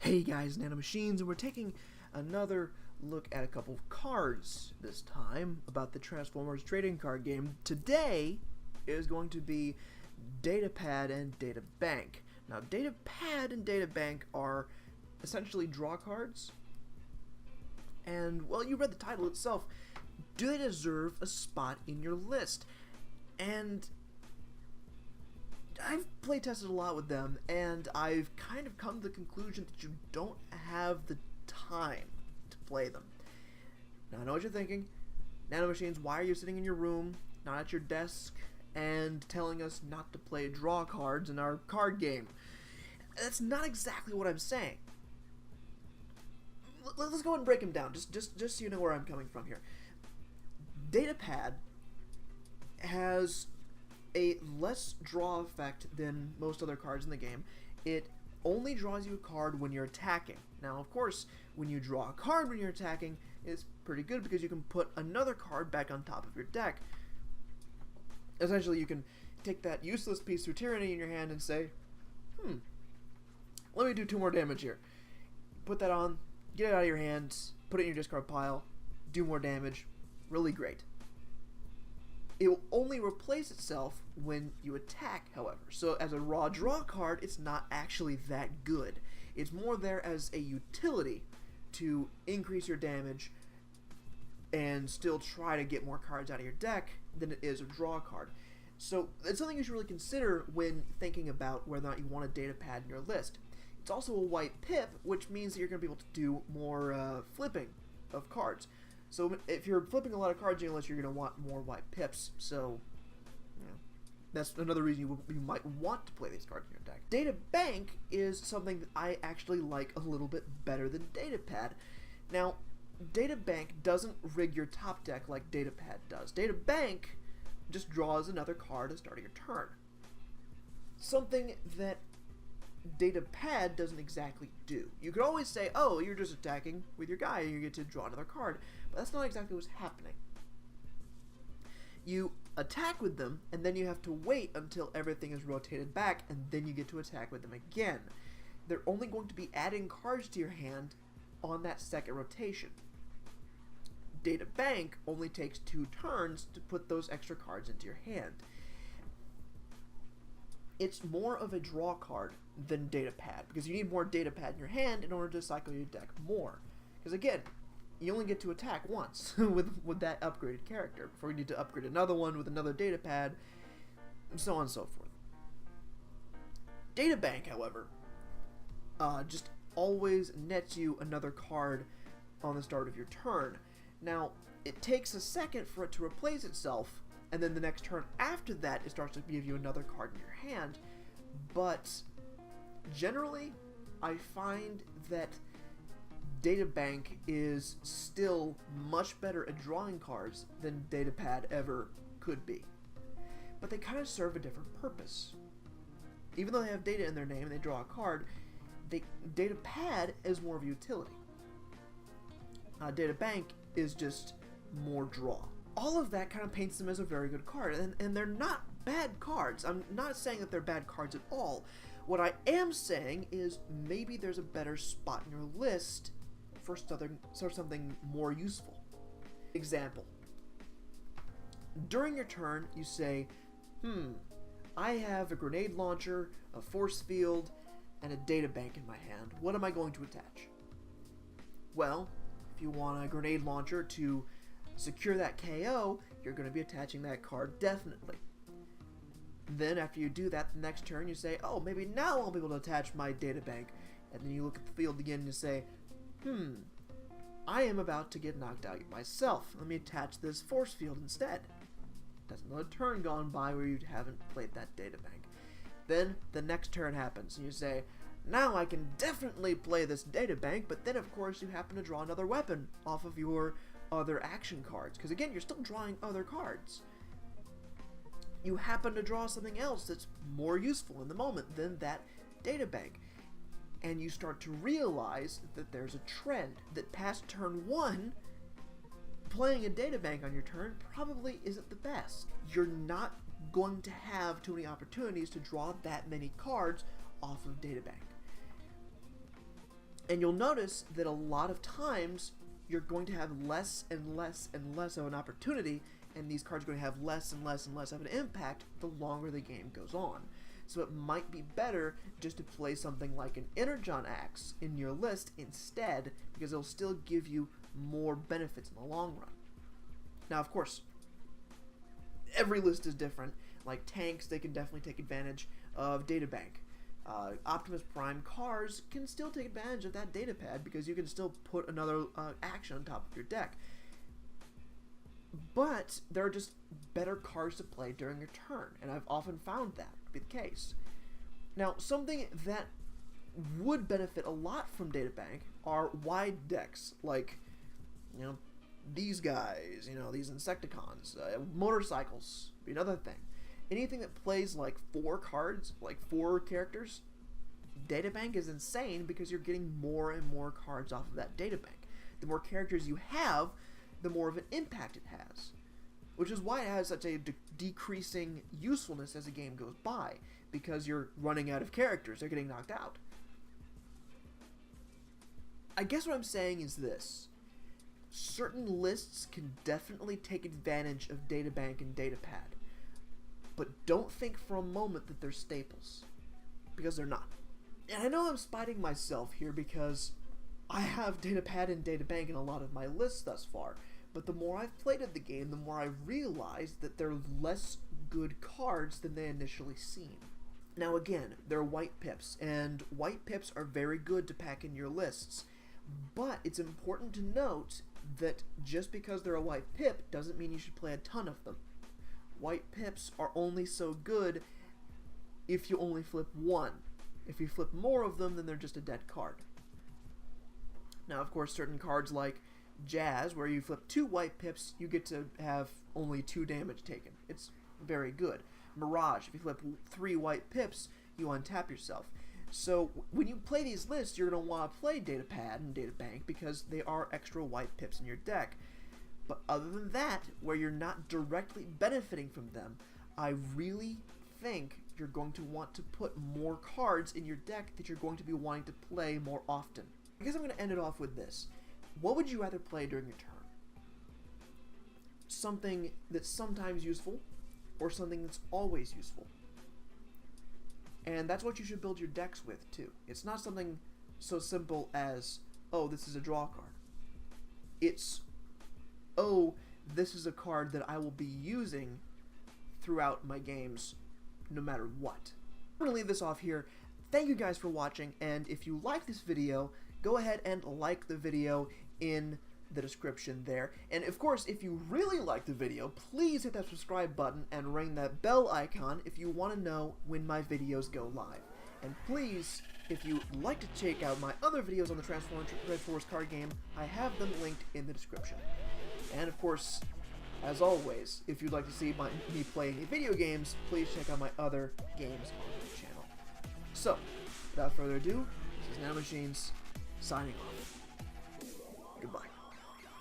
Hey guys, Nanomachines, and we're taking another look at a couple of cards this time about the Transformers trading card game. Today is going to be Datapad and Databank. Now, Datapad and Databank are essentially draw cards, and, well, you read the title itself. Do they deserve a spot in your list? And I've playtested a lot with them, and I've kind of come to the conclusion that you don't have the time to play them. Now, I know what you're thinking. Nanomachines, why are you sitting in your room, not at your desk, and telling us not to play draw cards in our card game? That's not exactly what I'm saying. Let's go ahead and break them down, just so you know where I'm coming from here. Datapad has a less draw effect than most other cards in the game. It only draws you a card when you're attacking. Now, of course, when you draw a card when you're attacking, it's pretty good because you can put another card back on top of your deck. Essentially, you can take that useless piece of Tyranny in your hand and say, let me do 2 more damage here. Put that on, get it out of your hand, put it in your discard pile, do more damage. Really great. It will only replace itself when you attack, however. So as a raw draw card, it's not actually that good. It's more there as a utility to increase your damage and still try to get more cards out of your deck than it is a draw card. So it's something you should really consider when thinking about whether or not you want a Datapad in your list. It's also a white pip, which means that you're going to be able to do more flipping of cards. So if you're flipping a lot of cards in your list, you're going to want more white pips. So, that's another reason you might want to play these cards in your deck. Databank is something that I actually like a little bit better than Datapad. Now, Databank doesn't rig your top deck like Datapad does. Databank just draws another card at the start of your turn. Something that Datapad doesn't exactly do. You could always say, oh, you're just attacking with your guy and you get to draw another card, but that's not exactly what's happening. You attack with them, and then you have to wait until everything is rotated back, and then you get to attack with them again. They're only going to be adding cards to your hand on that second rotation. Databank only takes 2 turns to put those extra cards into your hand. It's more of a draw card than Datapad, because you need more Datapad in your hand in order to cycle your deck more. Because again, you only get to attack once with that upgraded character before you need to upgrade another one with another Datapad, and so on and so forth. Databank, however, just always nets you another card on the start of your turn. Now, it takes a second for it to replace itself, and then the next turn after that, it starts to give you another card in your hand. But generally, I find that Databank is still much better at drawing cards than Datapad ever could be. But they kind of serve a different purpose. Even though they have data in their name and they draw a card, Datapad is more of a utility. Databank is just more draw. All of that kind of paints them as a very good card, and they're not bad cards. I'm not saying that they're bad cards at all. What I am saying is maybe there's a better spot in your list for something more useful. Example. During your turn, you say, I have a grenade launcher, a force field, and a databank in my hand. What am I going to attach? Well, if you want a grenade launcher to secure that KO, you're going to be attaching that card definitely. Then after you do that, the next turn you say, oh, maybe now I'll be able to attach my databank. And then you look at the field again and you say, I am about to get knocked out myself. Let me attach this force field instead. That's another turn gone by where you haven't played that databank. Then the next turn happens and you say, now I can definitely play this databank, but then of course you happen to draw another weapon off of your other action cards. Because again, you're still drawing other cards. You happen to draw something else that's more useful in the moment than that databank. And you start to realize that there's a trend, that past turn 1, playing a databank on your turn probably isn't the best. You're not going to have too many opportunities to draw that many cards off of databank. And you'll notice that a lot of times you're going to have less and less and less of an opportunity, and these cards are going to have less and less and less of an impact the longer the game goes on. So it might be better just to play something like an Energon Axe in your list instead, because it'll still give you more benefits in the long run. Now, of course, every list is different. Like tanks, they can definitely take advantage of Databank. Optimus Prime cars can still take advantage of that data pad because you can still put another action on top of your deck. But there are just better cards to play during your turn, and I've often found that to be the case. Now, something that would benefit a lot from Databank are wide decks, like, you know, these guys, you know, these Insecticons, motorcycles, be another thing. Anything that plays like 4 cards, like 4 characters, Databank is insane because you're getting more and more cards off of that Databank. The more characters you have, the more of an impact it has. Which is why it has such a decreasing usefulness as the game goes by, because you're running out of characters, they're getting knocked out. I guess what I'm saying is this. Certain lists can definitely take advantage of Databank and Datapad, but don't think for a moment that they're staples, because they're not. And I know I'm spiting myself here because I have Datapad and Databank in a lot of my lists thus far, but the more I've played of the game, the more I've realized that they're less good cards than they initially seem. Now again, they're white pips, and white pips are very good to pack in your lists, but it's important to note that just because they're a white pip doesn't mean you should play a ton of them. White pips are only so good if you only flip one. If you flip more of them, then they're just a dead card. Now, of course, certain cards like Jazz, where you flip 2 white pips, you get to have only 2 damage taken. It's very good. Mirage, if you flip 3 white pips, you untap yourself. So when you play these lists, you're going to want to play Datapad and Databank because they are extra white pips in your deck. But other than that, where you're not directly benefiting from them, I really think you're going to want to put more cards in your deck that you're going to be wanting to play more often. I guess I'm going to end it off with this. What would you rather play during your turn? Something that's sometimes useful, or something that's always useful? And that's what you should build your decks with, too. It's not something so simple as, oh, this is a draw card. It's, oh, this is a card that I will be using throughout my games, no matter what. I'm going to leave this off here. Thank you guys for watching, and if you like this video, go ahead and like the video in the description there. And of course, if you really like the video, please hit that subscribe button and ring that bell icon if you want to know when my videos go live. And please, if you'd like to check out my other videos on the Transformers Red Force card game, I have them linked in the description. And of course, as always, if you'd like to see me play any video games, please check out my other games on the channel. So, without further ado, this is Nanomachines, signing off.